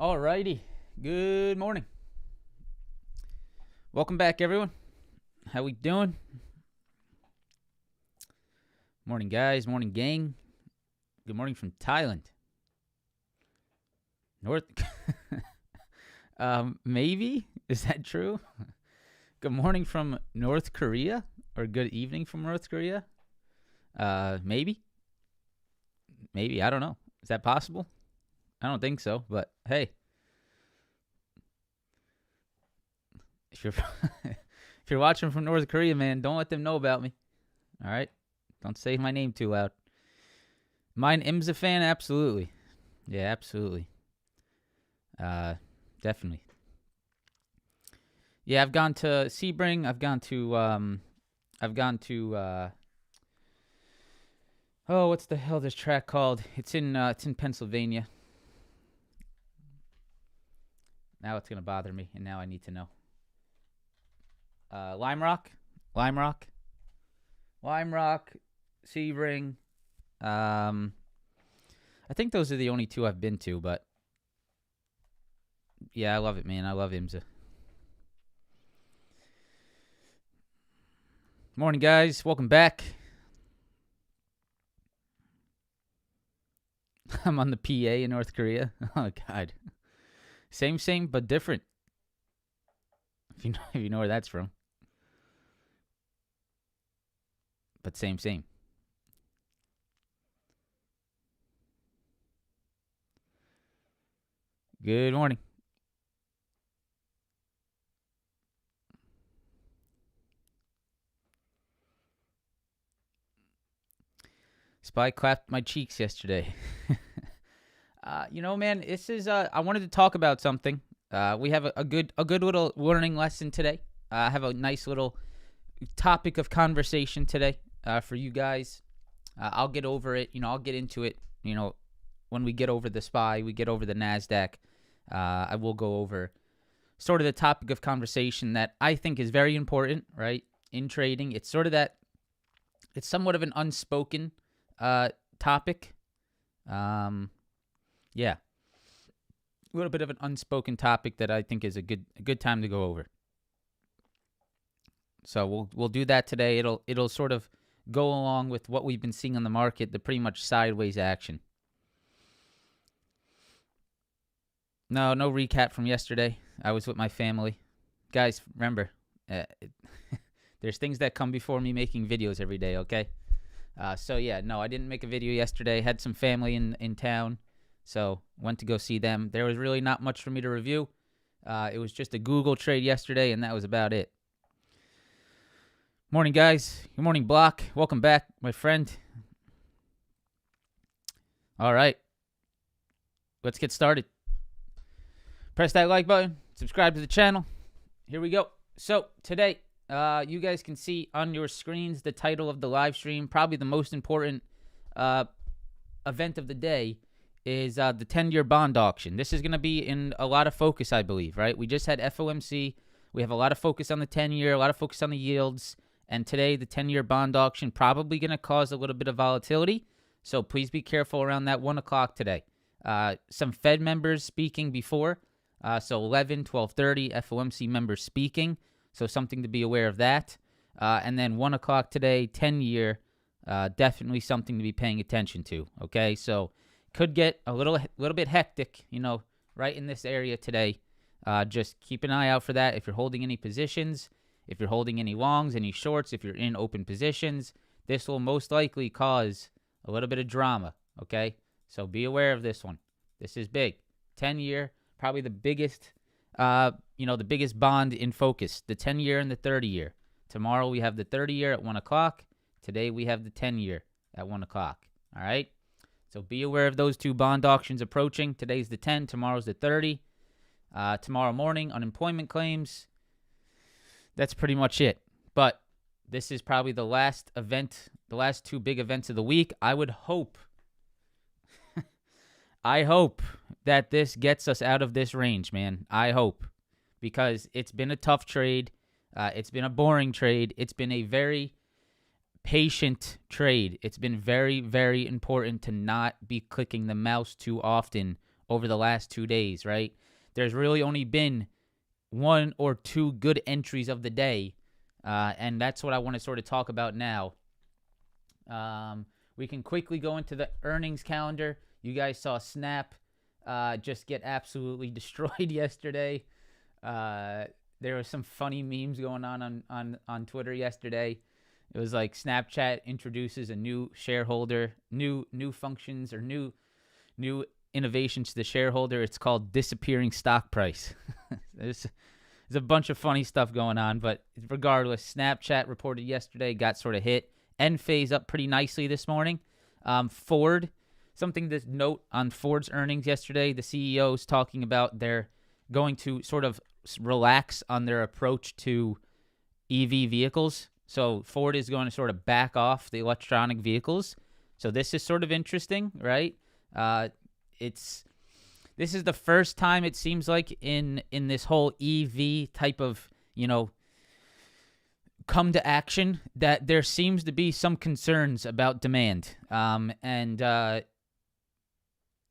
Alrighty. Good morning. Welcome back, everyone. How we doing? Morning, guys. Morning, gang. Good morning from Thailand. North. Maybe? Is that true? Good morning from North Korea? Or good evening from North Korea? Maybe? Maybe. I don't know. Is that possible? I don't think so, but hey. If you're watching from North Korea, man, don't let them know about me. All right? Don't say my name too loud. Mine Imza fan? Absolutely. Yeah, absolutely. Definitely. Yeah, I've gone to Sebring. I've gone to what's the hell this track called? It's in Pennsylvania. Now it's gonna bother me, and now I need to know. Lime Rock, Sebring. I think those are the only two I've been to, but yeah, I love it, man. I love Imza. Morning, guys. Welcome back. I'm on the PA in North Korea. Oh, God. Same, but different. If you know where that's from. But same. Good morning. Spy clapped my cheeks yesterday. Man, this is. I wanted to talk about something. We have a good little learning lesson today. I have a nice little topic of conversation today for you guys. I'll get over it. I'll get into it. When we get over the SPY, we get over the NASDAQ. I will go over sort of the topic of conversation that I think is very important, right? In trading, it's sort of that. It's somewhat of an unspoken topic. Yeah. A little bit of an unspoken topic that I think is a good time to go over. So we'll do that today. It'll sort of go along with what we've been seeing on the market, the pretty much sideways action. No recap from yesterday. I was with my family. Guys, remember, there's things that come before me making videos every day, okay? I didn't make a video yesterday. Had some family in town. So went to go see them. There was really not much for me to review. It was just a Google trade yesterday, and that was about it. Morning, guys. Good morning, Block. Welcome back, my friend. All right. Let's get started. Press that like button. Subscribe to the channel. Here we go. So today, you guys can see on your screens the title of the live stream. Probably the most important event of the day is the 10-year bond auction. This is going to be in a lot of focus, I believe, right? We just had FOMC. We have a lot of focus on the 10-year, a lot of focus on the yields. And today, the 10-year bond auction probably going to cause a little bit of volatility. So please be careful around that 1 o'clock today. Some Fed members speaking before. So 11, 12:30, FOMC members speaking. So something to be aware of that. And then 1 o'clock today, 10-year, definitely something to be paying attention to. Okay, so could get a little bit hectic, right in this area today. Just keep an eye out for that. If you're holding any positions, if you're holding any longs, any shorts, if you're in open positions, this will most likely cause a little bit of drama. Okay, so be aware of this one. This is big. 10-year, probably the biggest. The biggest bond in focus, the 10-year and the 30-year. Tomorrow we have the 30-year at 1 o'clock. Today we have the 10-year at 1 o'clock. All right? So be aware of those two bond auctions approaching. Today's the 10, tomorrow's the 30. Tomorrow morning, unemployment claims. That's pretty much it. But this is probably the last event, the last two big events of the week. I would hope that this gets us out of this range, man. I hope. Because it's been a tough trade. It's been a boring trade. It's been a very patient trade. It's been very, very important to not be clicking the mouse too often over the last 2 days, right? there's really only been one or two good entries of the day, and that's what I want to sort of talk about now. We can quickly go into the earnings calendar. You guys saw Snap just get absolutely destroyed yesterday. There were some funny memes going on Twitter yesterday. It was like Snapchat introduces a new shareholder, new functions or new innovations to the shareholder. It's called disappearing stock price. There's a bunch of funny stuff going on, but regardless, Snapchat reported yesterday, got sort of hit. Enphase up pretty nicely this morning. Ford, something to note on Ford's earnings yesterday, the CEO is talking about they're going to sort of relax on their approach to EV vehicles. So Ford is going to sort of back off the electronic vehicles. So this is sort of interesting, right? This is the first time it seems like in this whole EV type of, come to action that there seems to be some concerns about demand. And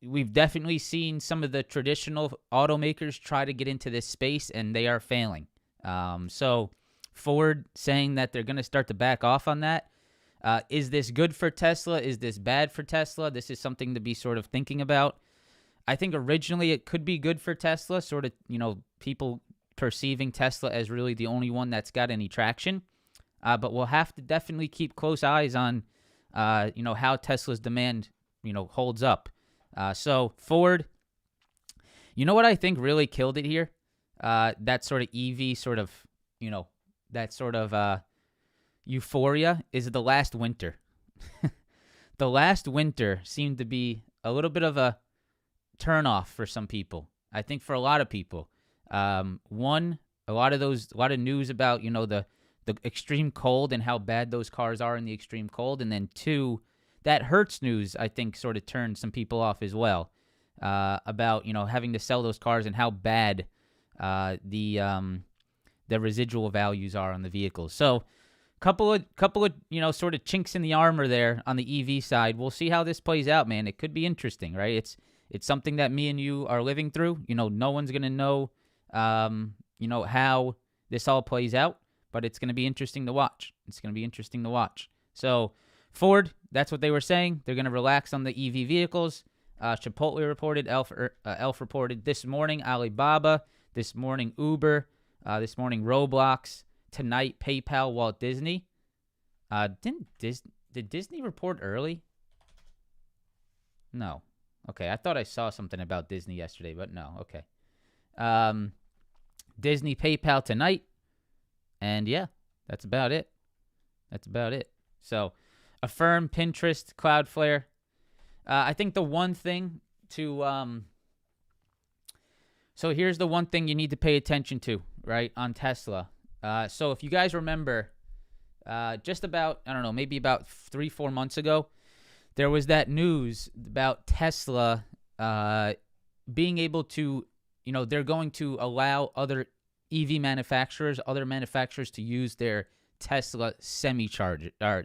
we've definitely seen some of the traditional automakers try to get into this space, and they are failing. So Ford saying that they're going to start to back off on that. Is this good for Tesla? Is this bad for Tesla? This is something to be sort of thinking about. I think originally it could be good for Tesla, sort of, people perceiving Tesla as really the only one that's got any traction. But we'll have to definitely keep close eyes on, how Tesla's demand, holds up. So Ford, what I think really killed it here? That sort of EV sort of, that sort of euphoria is the last winter. The last winter seemed to be a little bit of a turnoff for some people. I think for a lot of people. One, a lot of news about, the extreme cold and how bad those cars are in the extreme cold. And then two, that Hertz news, I think, sort of turned some people off as well, about, having to sell those cars and how bad the residual values are on the vehicles. So couple of sort of chinks in the armor there on the EV side. We'll see how this plays out, man. It could be interesting, right? It's something that me and you are living through. No one's going to know, how this all plays out, but it's going to be interesting to watch. So Ford, that's what they were saying. They're going to relax on the EV vehicles. Chipotle reported, Elf reported this morning, Alibaba, this morning Uber, this morning Roblox, tonight PayPal, Walt Disney. Did Disney report early? No. Okay, I thought I saw something about Disney yesterday, but no. Okay. Disney, PayPal tonight. And yeah, that's about it. So, Affirm, Pinterest, Cloudflare. I think the one thing to so here's the one thing you need to pay attention to, right, on Tesla. So if you guys remember, just about, I don't know, maybe about 3-4 months ago, there was that news about Tesla being able to, they're going to allow other EV manufacturers, other manufacturers to use their Tesla semi-chargers, their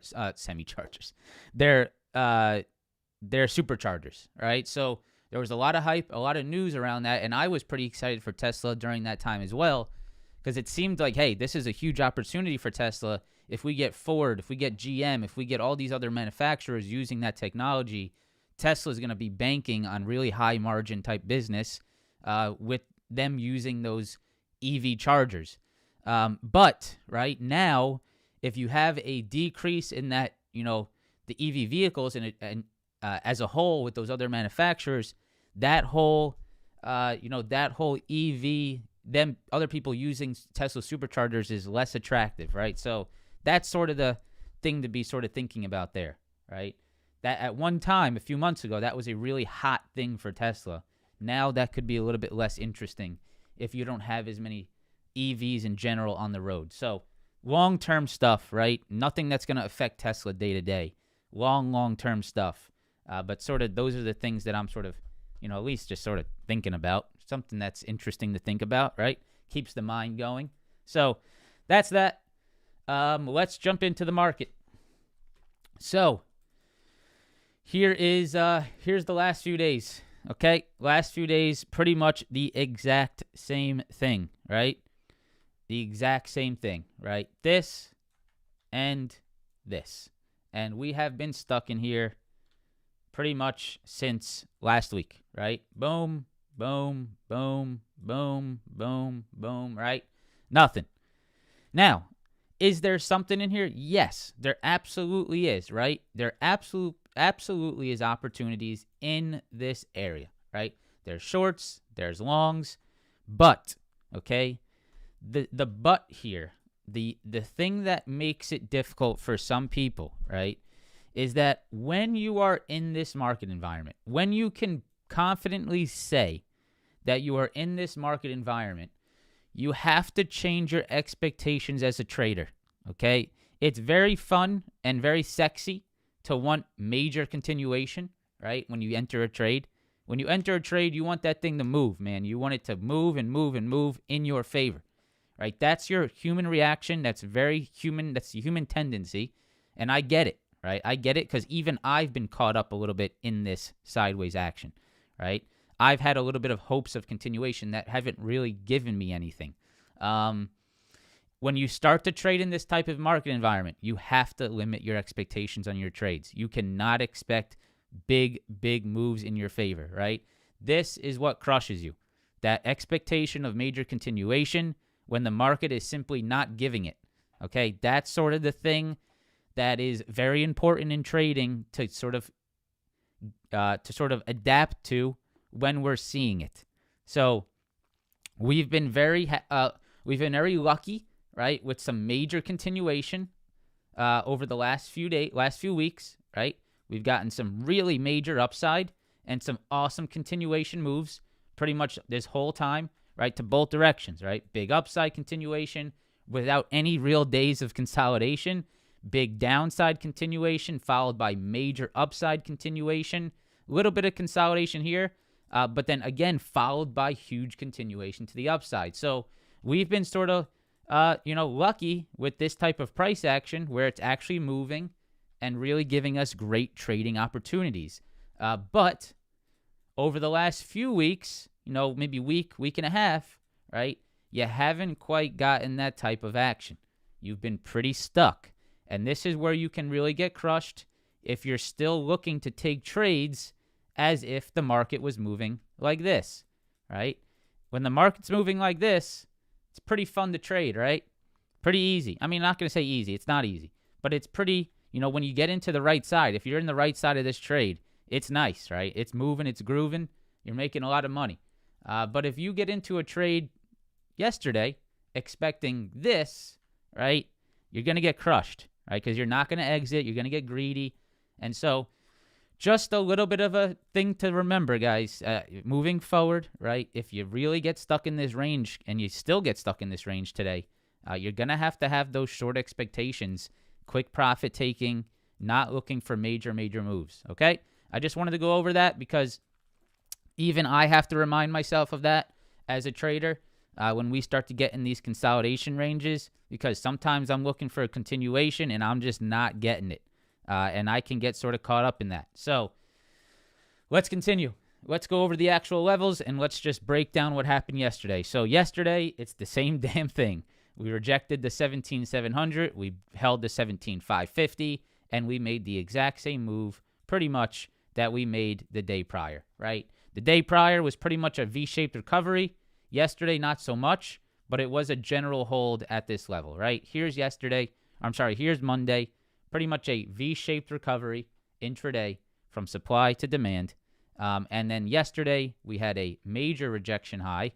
superchargers, right? So there was a lot of hype, a lot of news around that, and I was pretty excited for Tesla during that time as well, because it seemed like, hey, this is a huge opportunity for Tesla. If we get Ford, if we get GM, if we get all these other manufacturers using that technology, Tesla is going to be banking on really high margin type business with them using those EV chargers. But right now, if you have a decrease in that, the EV vehicles and as a whole with those other manufacturers, that whole EV, them other people using Tesla superchargers is less attractive, right? So that's sort of the thing to be sort of thinking about there, right? That at one time, a few months ago, that was a really hot thing for Tesla. Now that could be a little bit less interesting if you don't have as many EVs in general on the road. So long-term stuff, right? Nothing that's going to affect Tesla day to day. Long-term stuff. But sort of those are the things that I'm sort of, at least just sort of thinking about. Something that's interesting to think about, right? Keeps the mind going. So that's that. Let's jump into the market. So here's the last few days. okay? Last few days, pretty much the exact same thing, right? The exact same thing, right? This and this. And we have been stuck in here pretty much since last week, right? Boom, boom, boom, boom, boom, boom, right? Nothing. Now, is there something in here? Yes, there absolutely is, right? There absolutely is opportunities in this area, right? There's shorts, there's longs, but, okay, the but here, the thing that makes it difficult for some people, right, is that when you are in this market environment, when you can confidently say that you are in this market environment, you have to change your expectations as a trader, okay? It's very fun and very sexy to want major continuation, right, when you enter a trade. When you enter a trade, you want that thing to move, man. You want it to move and move and move in your favor, right? That's your human reaction. That's very human. That's the human tendency, and I get it, right? I get it because even I've been caught up a little bit in this sideways action, right? I've had a little bit of hopes of continuation that haven't really given me anything. When you start to trade in this type of market environment, you have to limit your expectations on your trades. You cannot expect big moves in your favor, right? This is what crushes you. That expectation of major continuation when the market is simply not giving it, okay? That's sort of the thing that is very important in trading to sort of adapt to when we're seeing it. So we've been very lucky, right, with some major continuation over the last few weeks, right? We've gotten some really major upside and some awesome continuation moves pretty much this whole time, right, to both directions, right? Big upside continuation without any real days of consolidation, big downside continuation followed by major upside continuation, a little bit of consolidation here, but then again followed by huge continuation to the upside. So we've been sort of lucky with this type of price action where it's actually moving and really giving us great trading opportunities. But over the last few weeks, maybe week and a half, right, you haven't quite gotten that type of action. You've been pretty stuck. And this is where you can really get crushed if you're still looking to take trades as if the market was moving like this, right? When the market's moving like this, it's pretty fun to trade, right? Pretty easy. I mean, I'm not going to say easy. It's not easy. But it's pretty, when you get into the right side, if you're in the right side of this trade, it's nice, right? It's moving, it's grooving. You're making a lot of money. But if you get into a trade yesterday expecting this, right, you're going to get crushed, right? Because you're not going to exit. You're going to get greedy. And so just a little bit of a thing to remember, guys. Moving forward, right, if you really get stuck in this range and you still get stuck in this range today, you're going to have those short expectations, quick profit taking, not looking for major moves, okay? I just wanted to go over that because even I have to remind myself of that as a trader when we start to get in these consolidation ranges, because sometimes I'm looking for a continuation and I'm just not getting it. And I can get sort of caught up in that. So let's continue. Let's go over the actual levels and let's just break down what happened yesterday. So yesterday, it's the same damn thing. We rejected the 17,700. We held the 17,550, and we made the exact same move pretty much that we made the day prior, right? The day prior was pretty much a V-shaped recovery. Yesterday, not so much, but it was a general hold at this level, right? Here's Monday. Pretty much a V-shaped recovery intraday from supply to demand. And then yesterday, we had a major rejection high,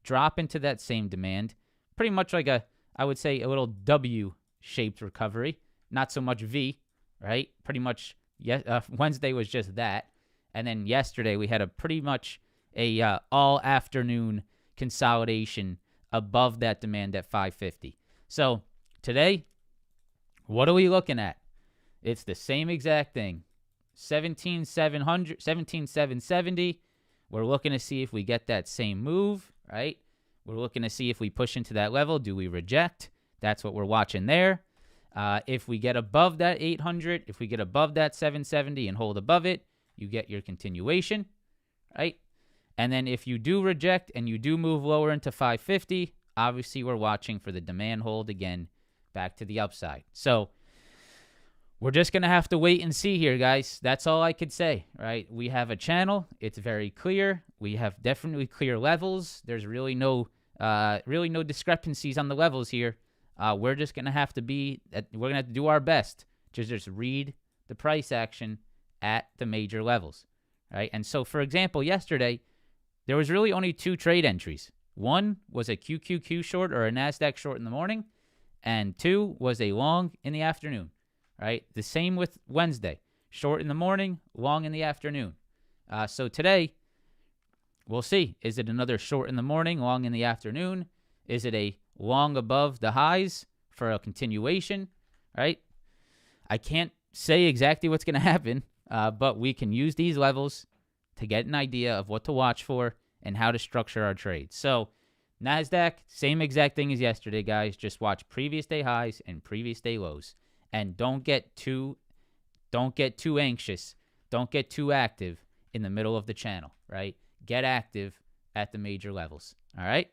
drop into that same demand. Pretty much like I would say, a little W-shaped recovery. Not so much V, right? Pretty much Wednesday was just that. And then yesterday, we had pretty much a all-afternoon consolidation above that demand at 550. So today, what are we looking at? It's the same exact thing. 17,700, 17,770. We're looking to see if we get that same move, right? We're looking to see if we push into that level. Do we reject? That's what we're watching there. If we get above that 800, if we get above that 770 and hold above it, you get your continuation, right? And then if you do reject and you do move lower into 550, obviously we're watching for the demand hold again back to the upside. So we're just going to have to wait and see here, guys. That's all I could say, right? We have a channel. It's very clear. We have definitely clear levels. There's really no discrepancies on the levels here. We're just going to have to we're going to have to do our best to just read the price action at the major levels, right? And so, for example, yesterday, there was really only 2 trade entries. One was a QQQ short or a NASDAQ short in the morning, and 2 was a long in the afternoon, right? The same with Wednesday. Short in the morning, long in the afternoon. So today, we'll see. Is it another short in the morning, long in the afternoon? Is it a long above the highs for a continuation, right? I can't say exactly what's going to happen, but we can use these levels to get an idea of what to watch for and how to structure our trades. So NASDAQ, same exact thing as yesterday, guys. Just watch previous day highs and previous day lows. And don't get too anxious. Don't get too active in the middle of the channel, right? Get active at the major levels, all right?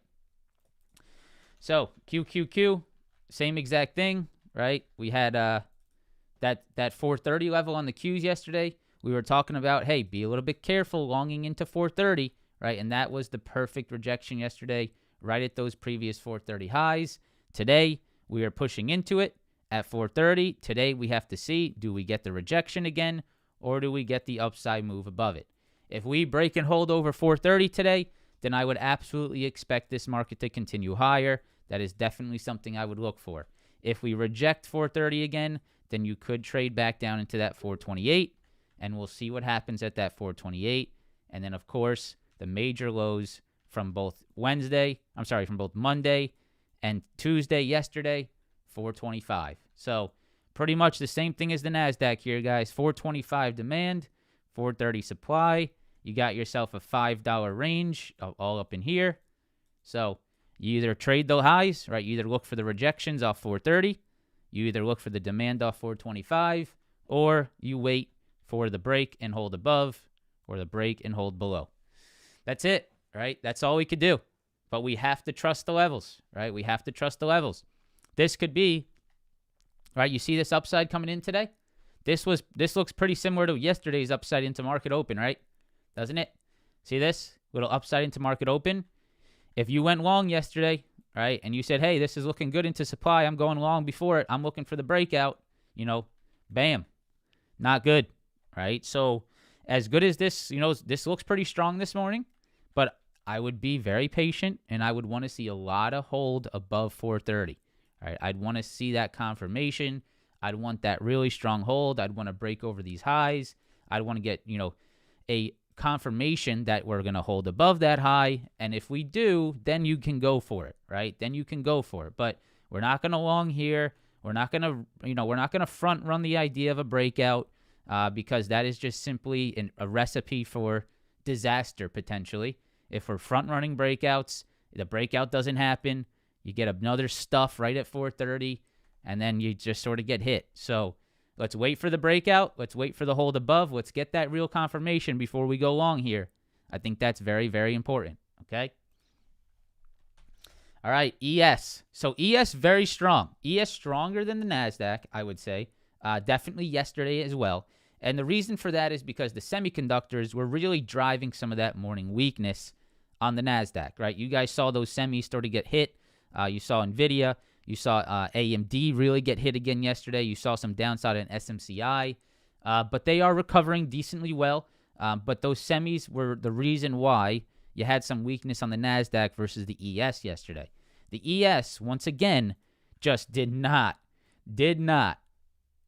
So QQQ, same exact thing, right? We had that 430 level on the Qs yesterday. We were talking about, hey, be a little bit careful longing into 430, right? And that was the perfect rejection yesterday, right at those previous 430 highs. Today, we are pushing into it at 430. Today, we have to see, do we get the rejection again, or do we get the upside move above it? If we break and hold over 430 today, then I would absolutely expect this market to continue higher. That is definitely something I would look for. If we reject 430 again, then you could trade back down into that 428, and we'll see what happens at that 428. And then, of course, the major lows from both Monday and Tuesday yesterday, 425. So pretty much the same thing as the NASDAQ here, guys. 425 demand, 430 supply. You got yourself a $5 range all up in here. So you either trade the highs, right? You either look for the rejections off 430. You either look for the demand off 425, or you wait for the break and hold above, or the break and hold below. That's it, right? That's all we could do. But we have to trust the levels, right? We have to trust the levels. This could be, right? You see this upside coming in today? This looks pretty similar to yesterday's upside into market open, right? Doesn't it? See this little upside into market open? If you went long yesterday, right, and you said, hey, this is looking good into supply, I'm going long before it, I'm looking for the breakout, bam, not good, right? So as good as this, this looks pretty strong this morning, but I would be very patient, and I would want to see a lot of hold above 430, right? I'd want to see that confirmation. I'd want that really strong hold. I'd want to break over these highs. I'd want to get, a confirmation that we're going to hold above that high. And if we do, then you can go for it, right? Then you can go for it. But we're not going to long here. We're not going to, we're not going to front run the idea of a breakout because that is just simply a recipe for disaster potentially. If we're front running breakouts, the breakout doesn't happen. You get another stuff right at 430, and then you just sort of get hit. So let's wait for the breakout. Let's wait for the hold above. Let's get that real confirmation before we go long here. I think that's very, very important, okay? All right, ES. So ES very strong. ES stronger than the NASDAQ, I would say. Definitely yesterday as well. And the reason for that is because the semiconductors were really driving some of that morning weakness on the NASDAQ, right? You guys saw those semis start to get hit. You saw Nvidia. You saw AMD really get hit again yesterday. You saw some downside in SMCI. But they are recovering decently well. But those semis were the reason why you had some weakness on the NASDAQ versus the ES yesterday. The ES, once again, just did not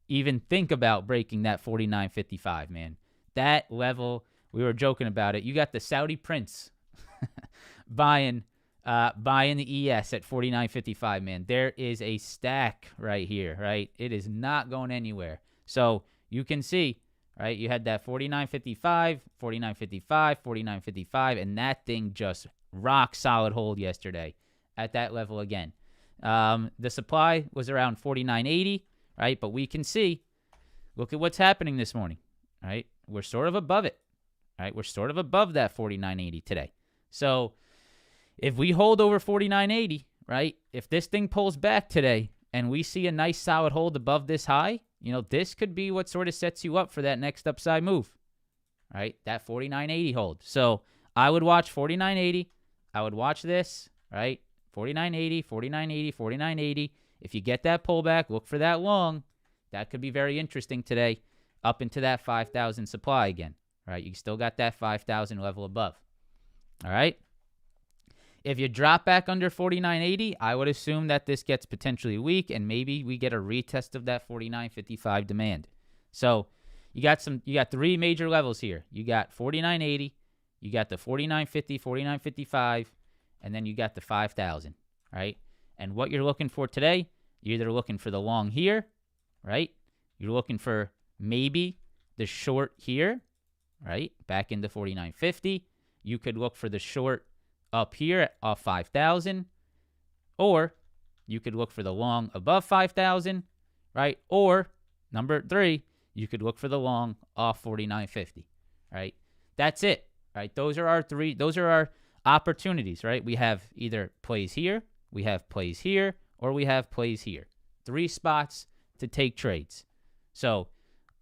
even think about breaking that 49.55, man. That level, we were joking about it. You got the Saudi prince buying the ES at 49.55, man. There is a stack right here, right? It is not going anywhere. So you can see, right? You had that 49.55, 49.55, 49.55, and that thing just rock solid hold yesterday at that level again. The supply was around 49.80, right? But we can see, look at what's happening this morning, right? We're sort of above it, right? We're sort of above that 49.80 today. So if we hold over 49.80, right, if this thing pulls back today and we see a nice solid hold above this high, this could be what sort of sets you up for that next upside move, right? That 49.80 hold. So I would watch 49.80. I would watch this, right? 49.80, 49.80, 49.80. If you get that pullback, look for that long. That could be very interesting today, up into that 5,000 supply again, right? You still got that 5,000 level above, all right? If you drop back under 49.80, I would assume that this gets potentially weak, and maybe we get a retest of that 49.55 demand. So you got three major levels here. You got 49.80, you got the 49.50, 49.55, and then you got the 5,000, right? And what you're looking for today, you're either looking for the long here, right? You're looking for maybe the short here, right? Back into 49.50. You could look for the short up here off 5,000, or you could look for the long above 5,000, right? Or number 3, you could look for the long off 49.50, right? That's it, right? Those are our opportunities, right? We have either plays here, we have plays here, or we have plays here. 3 spots to take trades. So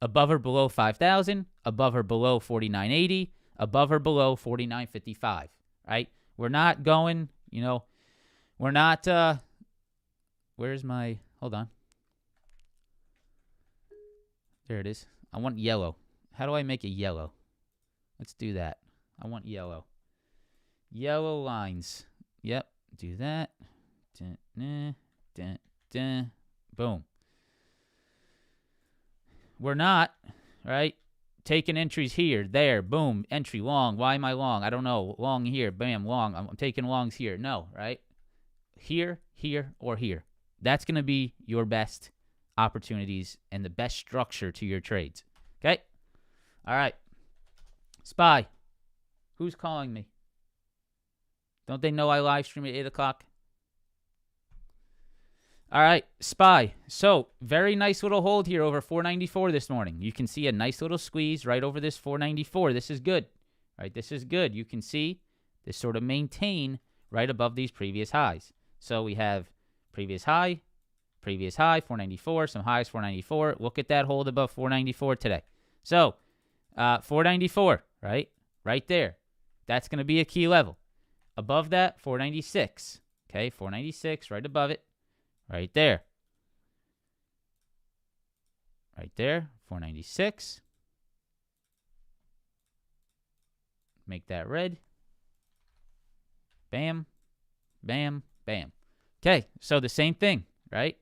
above or below 5,000, above or below 49.80, above or below 49.55, right? We're not going, we're not, where's my, hold on. There it is. I want yellow. How do I make it yellow? Let's do that. I want yellow. Yellow lines. Yep. Do that. Dun, dun, dun, dun. Boom. We're not, right, taking entries here, there, boom, entry, long. Why am I long? I don't know. Long here, bam, long. I'm taking longs here. No, right? Here, or here. That's going to be your best opportunities and the best structure to your trades. Okay? All right. SPY. Who's calling me? Don't they know I live stream at 8 o'clock? All right, SPY. So very nice little hold here over 494 this morning. You can see a nice little squeeze right over this 494. This is good, right? This is good. You can see this sort of maintain right above these previous highs. So we have previous high, 494, some highs, 494. Look at that hold above 494 today. So 494, right? Right there. That's going to be a key level. Above that, 496. Okay, 496, right above it. Right there. Right there, 496. Make that red. Bam, bam, bam. Okay, so the same thing, right?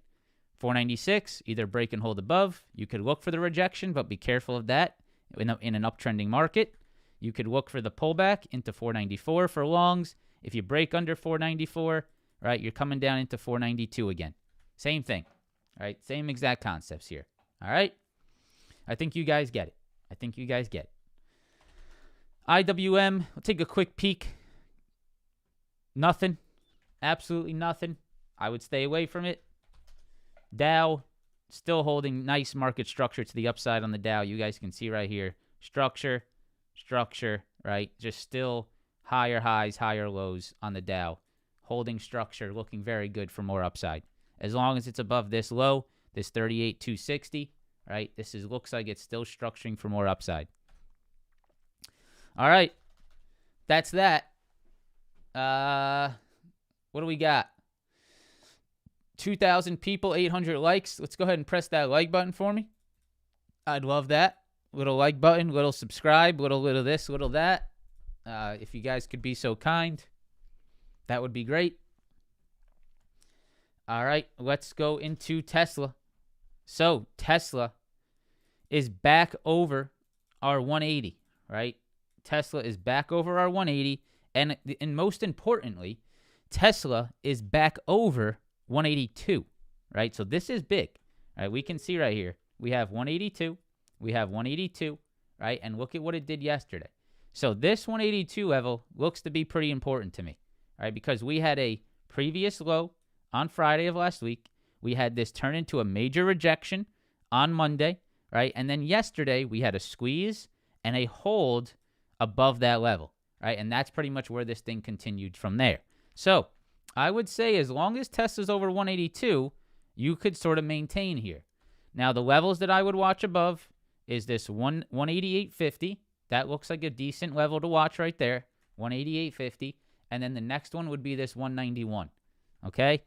496, either break and hold above. You could look for the rejection, but be careful of that in an uptrending market. You could look for the pullback into 494 for longs. If you break under 494, right, you're coming down into 492 again. Same thing, right? Same exact concepts here, all right? I think you guys get it. IWM, we'll take a quick peek. Nothing. Absolutely nothing. I would stay away from it. Dow, still holding nice market structure to the upside on the Dow. You guys can see right here. Structure, right? Just still higher highs, higher lows on the Dow. Holding structure, looking very good for more upside. As long as it's above this low, this 38,260, right? Looks like it's still structuring for more upside. All right. That's that. What do we got? 2,000 people, 800 likes. Let's go ahead and press that like button for me. I'd love that. Little like button, little subscribe, little this, little that. If you guys could be so kind, that would be great. All right, let's go into Tesla. So Tesla is back over our 180, right? Tesla is back over our 180. And most importantly, Tesla is back over 182, right? So this is big, right? We can see right here. We have 182. We have 182, right? And look at what it did yesterday. So this 182 level looks to be pretty important to me, right? Because we had a previous low on Friday of last week. We had this turn into a major rejection on Monday, right? And then yesterday we had a squeeze and a hold above that level, right? And that's pretty much where this thing continued from there. So I would say as long as Tesla's over 182, you could sort of maintain here. Now, the levels that I would watch above is this 188.50. That looks like a decent level to watch right there, 188.50. And then the next one would be this 191, okay?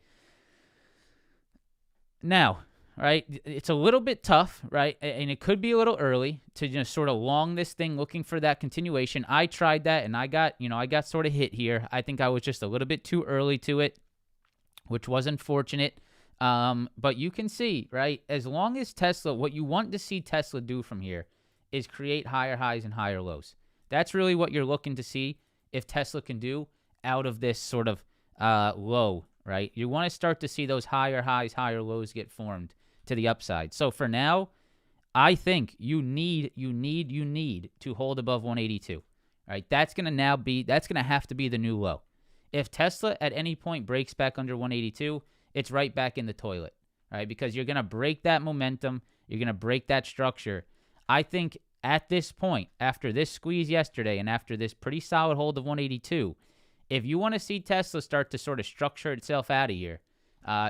Now, right, it's a little bit tough, right? And it could be a little early to just sort of long this thing looking for that continuation. I tried that, and I got sort of hit here. I think I was just a little bit too early to it, which was unfortunate. But you can see, right, as long as Tesla, what you want to see Tesla do from here is create higher highs and higher lows. That's really what you're looking to see if Tesla can do out of this sort of low, right? You want to start to see those higher highs, higher lows get formed to the upside. So for now, I think you need to hold above 182, right? That's going to have to be the new low. If Tesla at any point breaks back under 182, it's right back in the toilet, right? Because you're going to break that momentum. You're going to break that structure. I think at this point, after this squeeze yesterday and after this pretty solid hold of 182, if you want to see Tesla start to sort of structure itself out of here,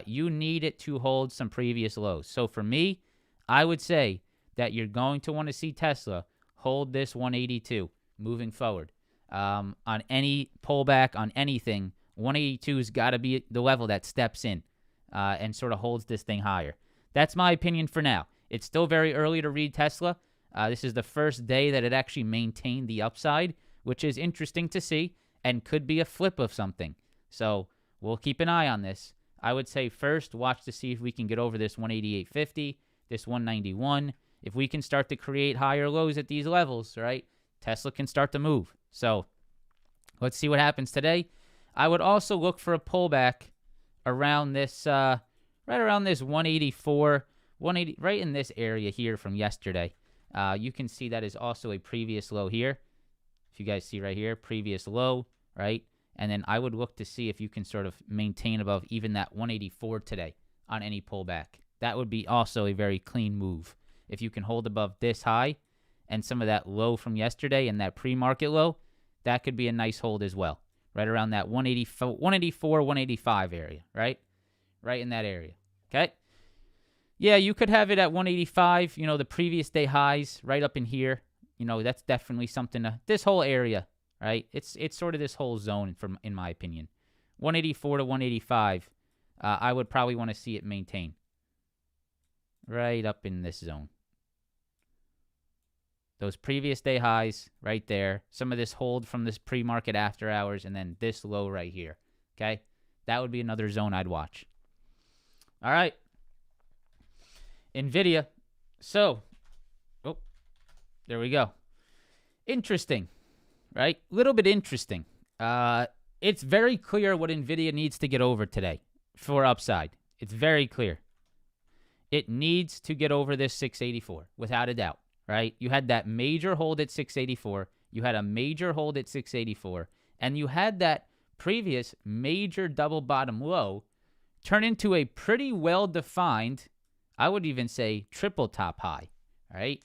you need it to hold some previous lows. So for me, I would say that you're going to want to see Tesla hold this 182 moving forward. On any pullback, on anything, 182 has got to be the level that steps in and sort of holds this thing higher. That's my opinion for now. It's still very early to read Tesla. This is the first day that it actually maintained the upside, which is interesting to see and could be a flip of something. So we'll keep an eye on this. I would say first, watch to see if we can get over this 188.50, this 191. If we can start to create higher lows at these levels, right, Tesla can start to move. So let's see what happens today. I would also look for a pullback around this, right around this 184, 180, right in this area here from yesterday. You can see that is also a previous low here. If you guys see right here, previous low, right? And then I would look to see if you can sort of maintain above even that 184 today on any pullback. That would be also a very clean move. If you can hold above this high and some of that low from yesterday and that pre-market low, that could be a nice hold as well. Right around that 184, 185 area, right? Right in that area, okay? Yeah, you could have it at 185, the previous day highs right up in here. That's definitely something this whole area, right? It's sort of this whole zone, in my opinion. 184 to 185, I would probably want to see it maintain. Right up in this zone. Those previous day highs right there. Some of this hold from this pre-market after hours, and then this low right here, okay? That would be another zone I'd watch. All right. Nvidia. So, there we go. Interesting, right? Little bit interesting. It's very clear what Nvidia needs to get over today for upside. It's very clear. It needs to get over this 684, without a doubt, right? You had that major hold at 684. You had a major hold at 684. And you had that previous major double bottom low turn into a pretty well-defined, I would even say, triple top high, right?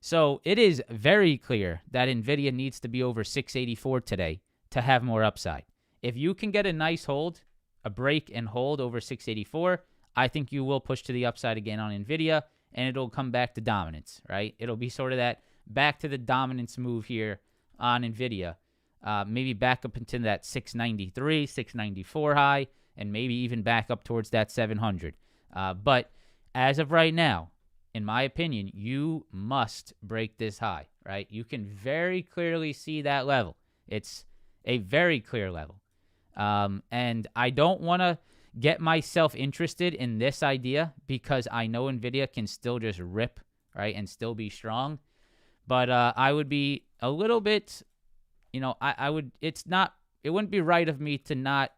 So it is very clear that Nvidia needs to be over 684 today to have more upside. If you can get a nice hold, a break and hold over 684, I think you will push to the upside again on Nvidia, and it'll come back to dominance, right? It'll be sort of that back to the dominance move here on Nvidia. Maybe back up into that 693, 694 high, and maybe even back up towards that 700. But as of right now, in my opinion, you must break this high, right? You can very clearly see that level. It's a very clear level. And I don't want to get myself interested in this idea because I know Nvidia can still just rip, right, and still be strong. But I would be a little bit, I would, it wouldn't be right of me to not,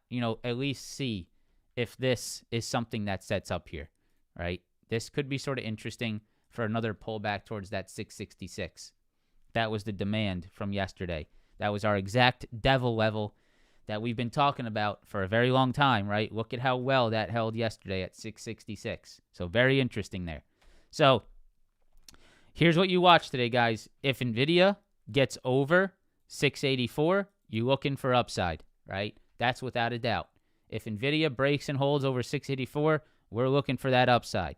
at least see if this is something that sets up here, right? This could be sort of interesting for another pullback towards that 666. That was the demand from yesterday. That was our exact devil level that we've been talking about for a very long time, right? Look at how well that held yesterday at 666. So very interesting there. So here's what you watch today, guys. If Nvidia gets over 684, you're looking for upside, right? That's without a doubt. If Nvidia breaks and holds over 684, we're looking for that upside.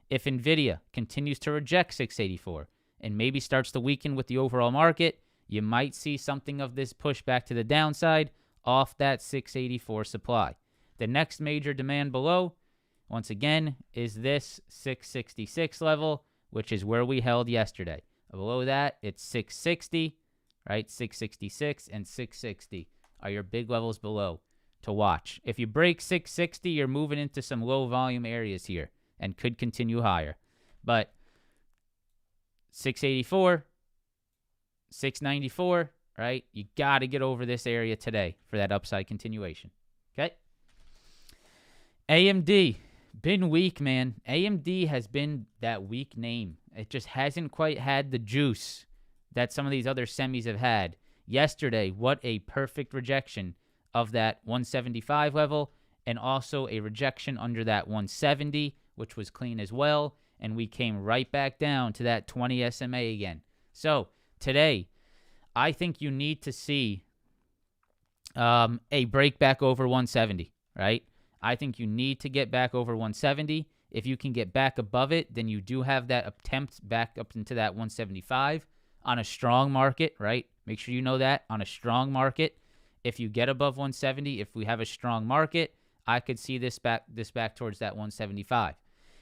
If Nvidia continues to reject 684 and maybe starts to weaken with the overall market, you might see something of this pushback to the downside off that 684 supply. The next major demand below, once again, is this 666 level, which is where we held yesterday. Below that, it's 660, right? 666 and 660 are your big levels below to watch. If you break 660, you're moving into some low volume areas here and could continue higher. But 684, 694, right? You got to get over this area today for that upside continuation. Okay? AMD, been weak, man. AMD has been that weak name. It just hasn't quite had the juice that some of these other semis have had. Yesterday, what a perfect rejection of that 175 level, and also a rejection under that 170, which was clean as well, and we came right back down to that 20 SMA again. So today, I think you need to see a break back over 170, right? I think you need to get back over 170. If you can get back above it, then you do have that attempt back up into that 175 on a strong market, right? Make sure you know that on a strong market. If you get above 170, if we have a strong market, I could see this back towards that 175.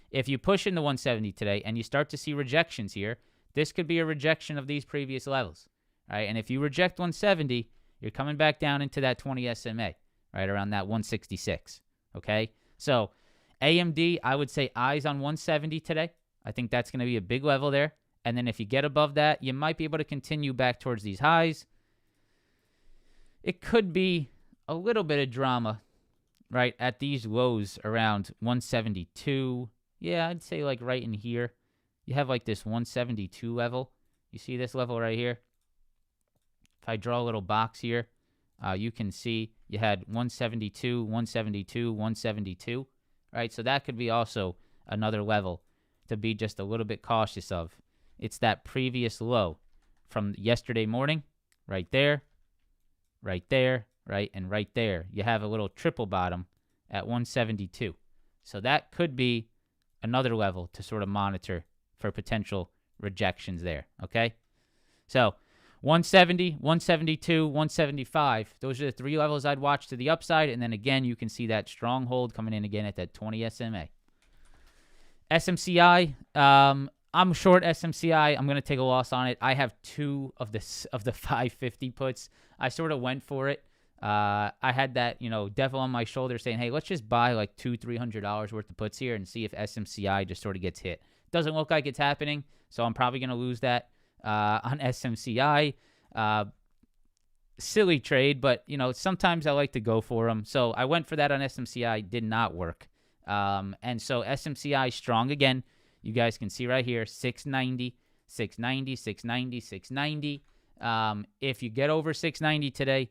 If you push into 170 today and you start to see rejections here, this could be a rejection of these previous levels, right? And if you reject 170, you're coming back down into that 20 SMA, right around that 166, okay? So AMD, I would say eyes on 170 today. I think that's going to be a big level there. And then if you get above that, you might be able to continue back towards these highs. It could be a little bit of drama, right, at these lows around 172. Yeah, I'd say like right in here. You have like this 172 level. You see this level right here? If I draw a little box here, you can see you had 172, 172, 172, right? So that could be also another level to be just a little bit cautious of. It's that previous low from yesterday morning, right there, right there, right, and right there. You have a little triple bottom at 172. So that could be another level to sort of monitor for potential rejections there, okay? So 170, 172, 175, those are the three levels I'd watch to the upside. And then again, you can see that stronghold coming in again at that 20 SMA. SMCI, I'm short SMCI. I'm going to take a loss on it. I have two of the 550 puts. I sort of went for it. I had that, devil on my shoulder saying, hey, let's just buy like $200-$300 worth of puts here and see if SMCI just sort of gets hit. Doesn't look like it's happening, so I'm probably going to lose that on SMCI. Silly trade, but, sometimes I like to go for them. So I went for that on SMCI. Did not work. And so SMCI strong again. You guys can see right here, 690, 690, 690, 690. If you get over 690 today,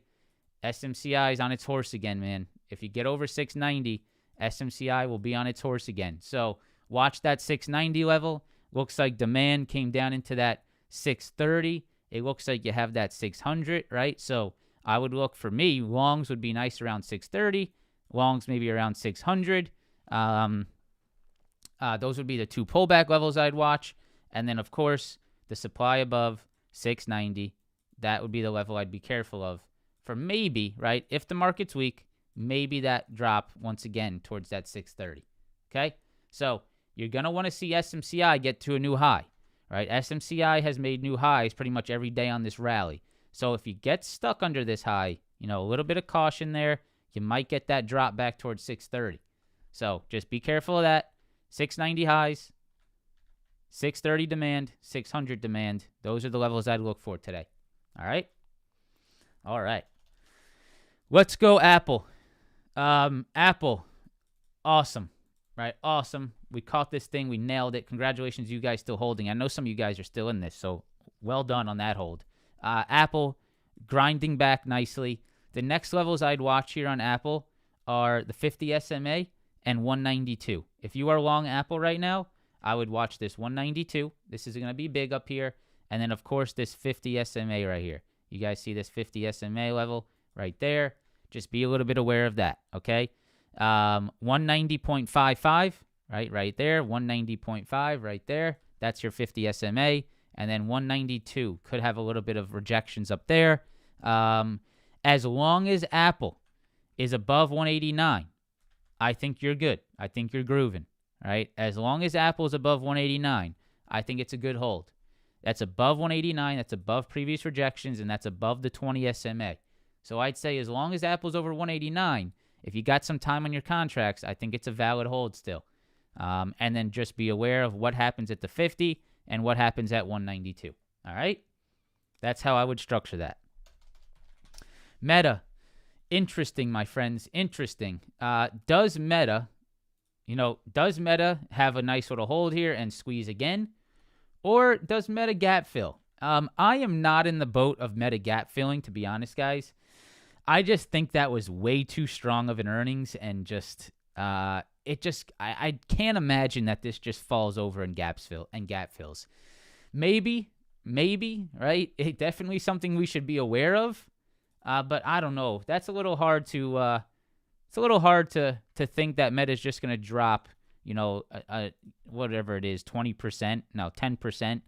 SMCI is on its horse again, man. If you get over 690, SMCI will be on its horse again. So watch that 690 level. Looks like demand came down into that 630. It looks like you have that 600, right? So I would look, for me, longs would be nice around 630. Longs maybe around 600. Those would be the two pullback levels I'd watch. And then, of course, the supply above 690, that would be the level I'd be careful of for maybe, right, if the market's weak, maybe that drop once again towards that 630, okay? So you're going to want to see SMCI get to a new high, right? SMCI has made new highs pretty much every day on this rally. So if you get stuck under this high, a little bit of caution there, you might get that drop back towards 630. So just be careful of that. 690 highs, 630 demand, 600 demand. Those are the levels I'd look for today. All right? All right. Let's go Apple. Apple, awesome, right? Awesome. We caught this thing. We nailed it. Congratulations, you guys still holding. I know some of you guys are still in this, so well done on that hold. Apple grinding back nicely. The next levels I'd watch here on Apple are the 50 SMA and 192. If you are long Apple right now, I would watch this 192. This is going to be big up here. And then, of course, this 50 SMA right here. You guys see this 50 SMA level right there. Just be a little bit aware of that, okay? 190.55, right there. 190.5 right there. That's your 50 SMA. And then 192 could have a little bit of rejections up there. As long as Apple is above 189, I think you're good. I think you're grooving, right? As long as Apple is above 189, I think it's a good hold. That's above 189. That's above previous rejections, and that's above the 20 SMA. So I'd say as long as Apple's over 189, if you got some time on your contracts, I think it's a valid hold still. And then just be aware of what happens at the 50 and what happens at 192. All right? That's how I would structure that. Meta. Interesting, my friends. Interesting. Does Meta have a nice little hold here and squeeze again? Or does Meta gap fill? I am not in the boat of Meta gap filling, to be honest, guys. I just think that was way too strong of an earnings, and I can't imagine that this just falls over and gap fills. Maybe, right? It definitely something we should be aware of. But I don't know. That's a little hard to think that Meta is just going to drop, whatever it is, 20%, no, 10%,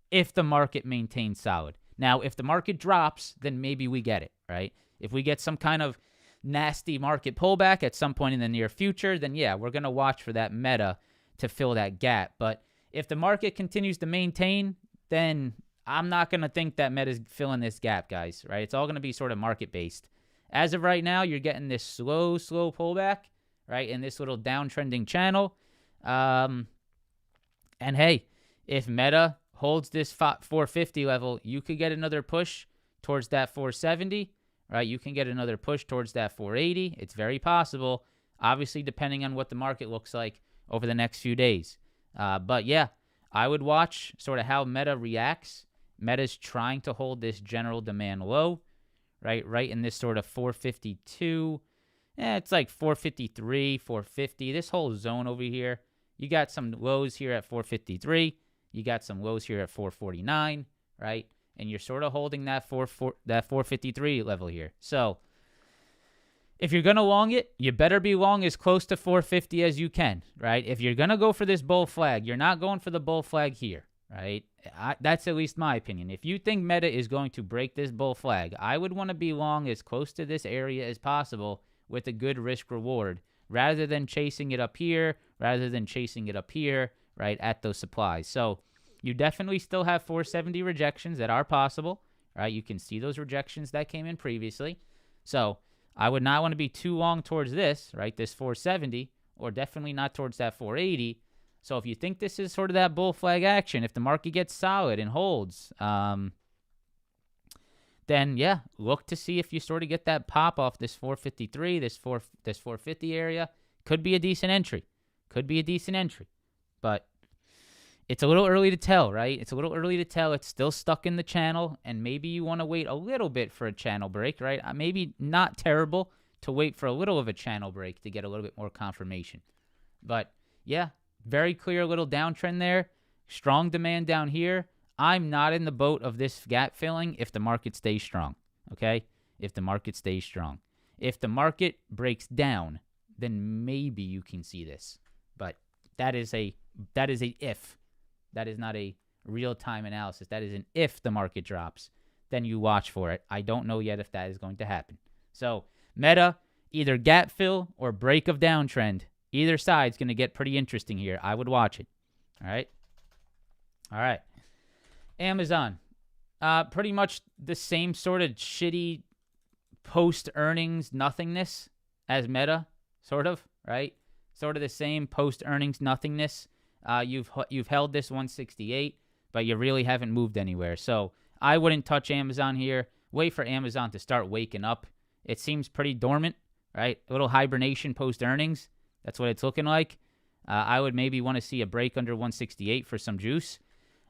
if the market maintains solid. Now, if the market drops, then maybe we get it, right? If we get some kind of nasty market pullback at some point in the near future, then yeah, we're going to watch for that Meta to fill that gap. But if the market continues to maintain, then I'm not going to think that Meta's filling this gap, guys, right? It's all going to be sort of market-based. As of right now, you're getting this slow pullback, right, in this little downtrending channel. And hey, if Meta holds this 450 level, you could get another push towards that 470, right? You can get another push towards that 480. It's very possible, obviously, depending on what the market looks like over the next few days. But yeah, I would watch sort of how Meta reacts. Meta's trying to hold this general demand low, right in this sort of 452. It's like 453, 450. This whole zone over here, you got some lows here at 453. You got some lows here at 449, right? And you're sort of holding that 453 level here. So if you're going to long it, you better be long as close to 450 as you can, right? If you're going to go for this bull flag, you're not going for the bull flag here, right? That's at least my opinion. If you think Meta is going to break this bull flag, I would want to be long as close to this area as possible with a good risk reward, rather than chasing it up here, right, at those supplies. So you definitely still have 470 rejections that are possible, right? You can see those rejections that came in previously. So I would not want to be too long towards this, right, this 470, or definitely not towards that 480. So if you think this is sort of that bull flag action, if the market gets solid and holds, then yeah, look to see if you sort of get that pop off this 453, this 450 area. Could be a decent entry. But it's a little early to tell, right? It's still stuck in the channel, and maybe you want to wait a little bit for a channel break, right? Maybe not terrible to wait for a little of a channel break to get a little bit more confirmation. But yeah, very clear little downtrend there. Strong demand down here. I'm not in the boat of this gap filling if the market stays strong, okay? If the market breaks down, then maybe you can see this. But that is a if. That is not a real-time analysis. That is an if the market drops, then you watch for it. I don't know yet if that is going to happen. So Meta, either gap fill or break of downtrend. Either side's going to get pretty interesting here. I would watch it. All right. Amazon. Pretty much the same sort of shitty post-earnings nothingness as Meta, sort of, right? Sort of the same post-earnings nothingness. You've held this 168, but you really haven't moved anywhere. So I wouldn't touch Amazon here. Wait for Amazon to start waking up. It seems pretty dormant, right? A little hibernation post-earnings. That's what it's looking like. I would maybe want to see a break under 168 for some juice.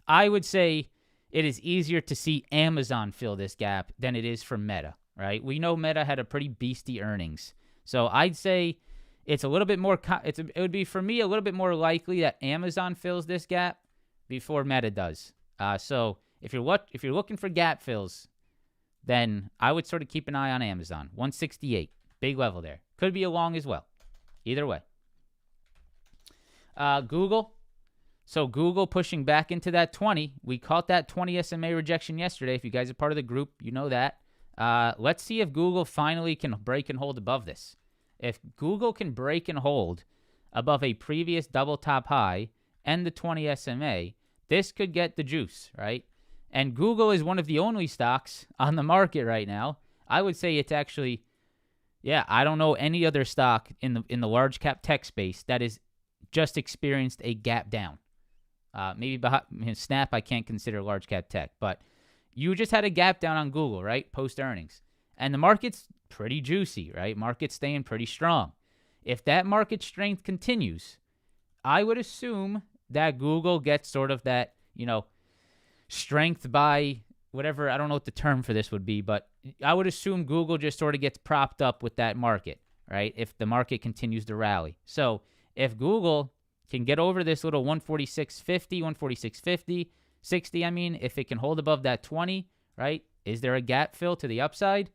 I would say it is easier to see Amazon fill this gap than it is for Meta, right? We know Meta had a pretty beastie earnings. So I'd say it's a little bit more, it would be for me a little bit more likely that Amazon fills this gap before Meta does. So If you're looking for gap fills, then I would sort of keep an eye on Amazon. 168, big level there. Could be a long as well. Either way. Google. So Google pushing back into that 20. We caught that 20 SMA rejection yesterday. If you guys are part of the group, you know that. Let's see if Google finally can break and hold above this. If Google can break and hold above a previous double top high and the 20 SMA, this could get the juice, right? And Google is one of the only stocks on the market right now. I would say it's actually, I don't know any other stock in the large cap tech space that has just experienced a gap down. Maybe behind Snap, I can't consider large cap tech, but you just had a gap down on Google, right? Post earnings. And the market's pretty juicy, right? Market's staying pretty strong. If that market strength continues, I would assume that Google gets sort of that, strength by whatever, I don't know what the term for this would be, but I would assume Google just sort of gets propped up with that market, right? If the market continues to rally. So if Google can get over this little 146.50, 146.50, 60, if it can hold above that 20, right? Is there a gap fill to the upside?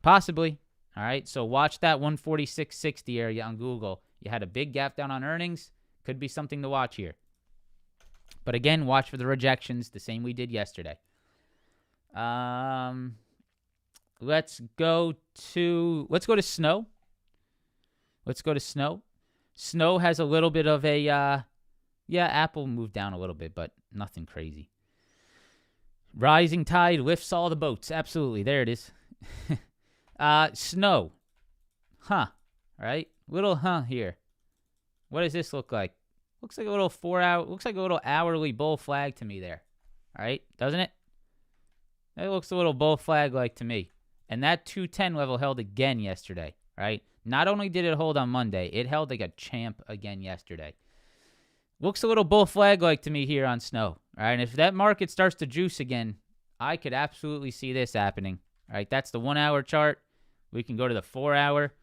Possibly. All right. So watch that 146.60 area on Google. You had a big gap down on earnings. Could be something to watch here. But again, watch for the rejections, the same we did yesterday. Let's go to snow. Let's go to snow. Snow has a little bit of a, Apple moved down a little bit, but nothing crazy. Rising tide lifts all the boats. Absolutely. There it is. Snow. Right? Little here. What does this look like? Looks like a little hourly bull flag to me there. All right? Doesn't it? That looks a little bull flag like to me. And that 210 level held again yesterday, right? Not only did it hold on Monday, it held like a champ again yesterday. Looks a little bull flag like to me here on snow. All right, and if that market starts to juice again, I could absolutely see this happening. All right, that's the 1 hour chart. We can go to the 4 hour.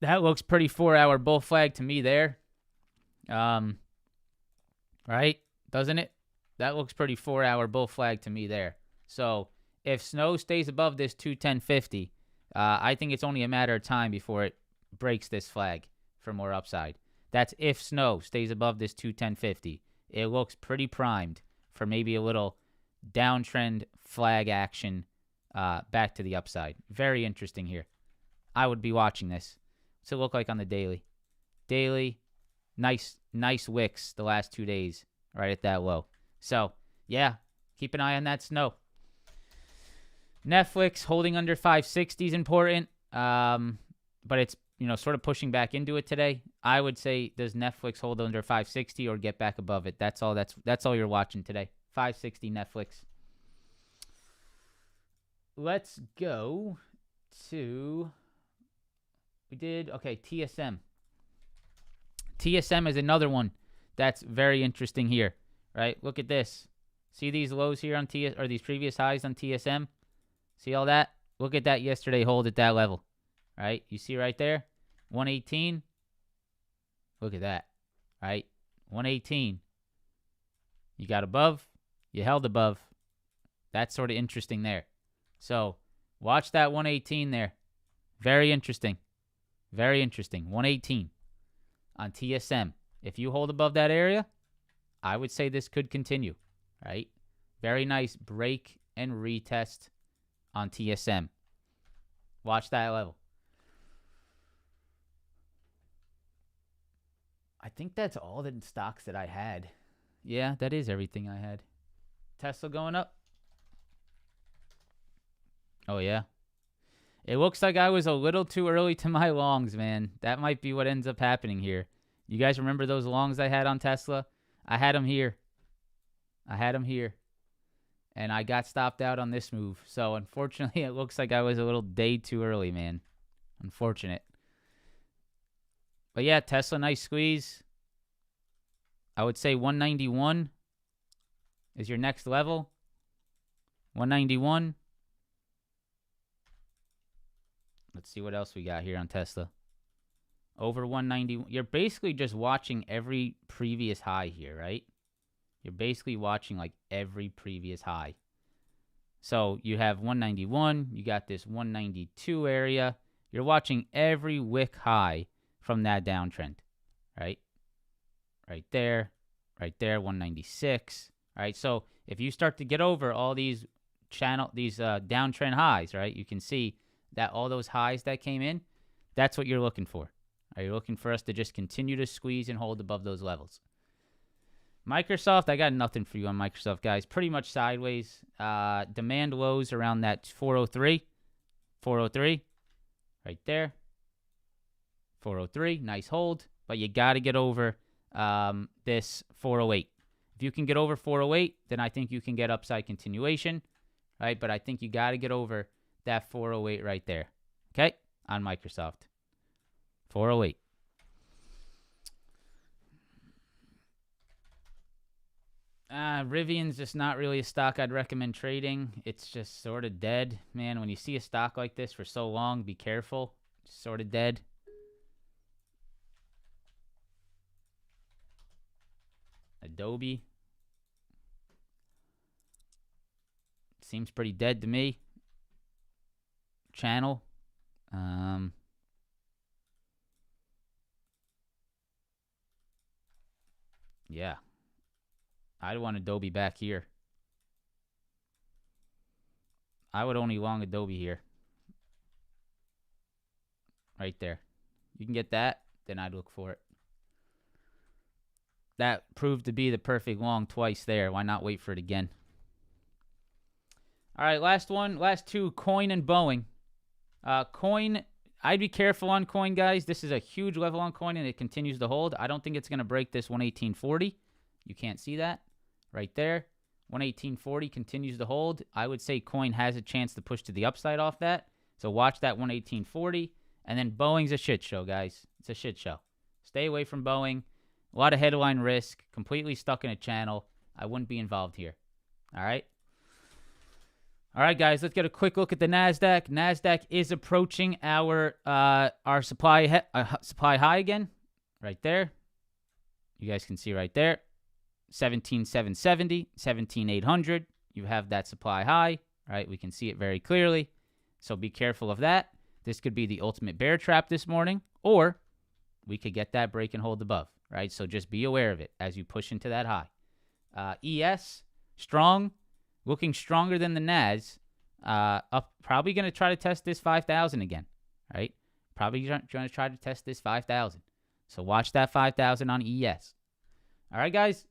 That looks pretty 4 hour bull flag to me there. Right? Doesn't it? That looks pretty 4 hour bull flag to me there. So if snow stays above this 210.50, I think it's only a matter of time before it breaks this flag for more upside. That's if snow stays above this 210.50. It looks pretty primed for maybe a little downtrend flag action back to the upside. Very interesting here. I would be watching this. What's it look like on the daily? Daily, nice wicks the last 2 days right at that low. So, keep an eye on that snow. Netflix holding under 560 is important, but it's sort of pushing back into it today. I would say, does Netflix hold under 560 or get back above it? That's all. That's all you're watching today. 560 Netflix. Let's go to. TSM. TSM is another one that's very interesting here, right? Look at this. See these lows here on or these previous highs on TSM? See all that? Look at that yesterday hold at that level, right? You see right there? 118. Look at that, right? 118. You got above. You held above. That's sort of interesting there. So watch that 118 there. Very interesting. Very interesting. 118 on TSM. If you hold above that area, I would say this could continue, right? Very nice break and retest on TSM. Watch that level. I think that's all the stocks that I had. Yeah, that is everything I had. Tesla going up. Oh, yeah. It looks like I was a little too early to my longs, man. That might be what ends up happening here. You guys remember those longs I had on Tesla? I had them here. And I got stopped out on this move. So, unfortunately, it looks like I was a little day too early, man. Unfortunate. But, yeah, Tesla, nice squeeze. I would say 191 is your next level. 191. Let's see what else we got here on Tesla. Over 190. You're basically just watching every previous high here, right? You're basically watching like every previous high. So you have 191, you got this 192 area. You're watching every wick high from that downtrend, right? Right there, 196. All right, so if you start to get over all these downtrend highs, right, you can see that all those highs that came in, that's what you're looking for. Are you looking for us to just continue to squeeze and hold above those levels? Microsoft, I got nothing for you on Microsoft, guys. Pretty much sideways. Demand lows around that 403. 403, right there. 403, nice hold. But you got to get over this 408. If you can get over 408, then I think you can get upside continuation, right? But I think you got to get over that 408 right there, okay, on Microsoft. 408. Rivian's just not really a stock I'd recommend trading. It's just sort of dead. Man, when you see a stock like this for so long, be careful. It's sort of dead. Adobe. Seems pretty dead to me. Channel. Yeah. I'd want Adobe back here. I would only long Adobe here. Right there. You can get that, then I'd look for it. That proved to be the perfect long twice there. Why not wait for it again? All right, last two, Coin and Boeing. Coin, I'd be careful on Coin, guys. This is a huge level on Coin, and it continues to hold. I don't think it's going to break this 118.40. You can't see that right there. 118.40 continues to hold. I would say Coin has a chance to push to the upside off that. So watch that 118.40. And then Boeing's a shit show, guys. It's a shit show. Stay away from Boeing. A lot of headline risk. Completely stuck in a channel. I wouldn't be involved here. All right? All right, guys, let's get a quick look at the NASDAQ. NASDAQ is approaching our supply high again. Right there. You guys can see right there. 17,770, 17,800. You have that supply high, right? We can see it very clearly. So be careful of that. This could be the ultimate bear trap this morning, or we could get that break and hold above, right? So just be aware of it as you push into that high. ES, strong, looking stronger than the NAS. Up, probably going to try to test this 5,000 again, right? Probably going to try to test this 5,000. So watch that 5,000 on ES. All right, guys.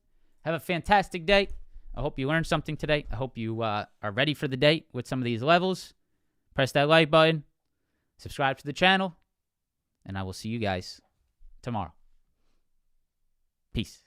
Have a fantastic day. I hope you learned something today. I hope you are ready for the day with some of these levels. Press that like button. Subscribe to the channel. And I will see you guys tomorrow. Peace.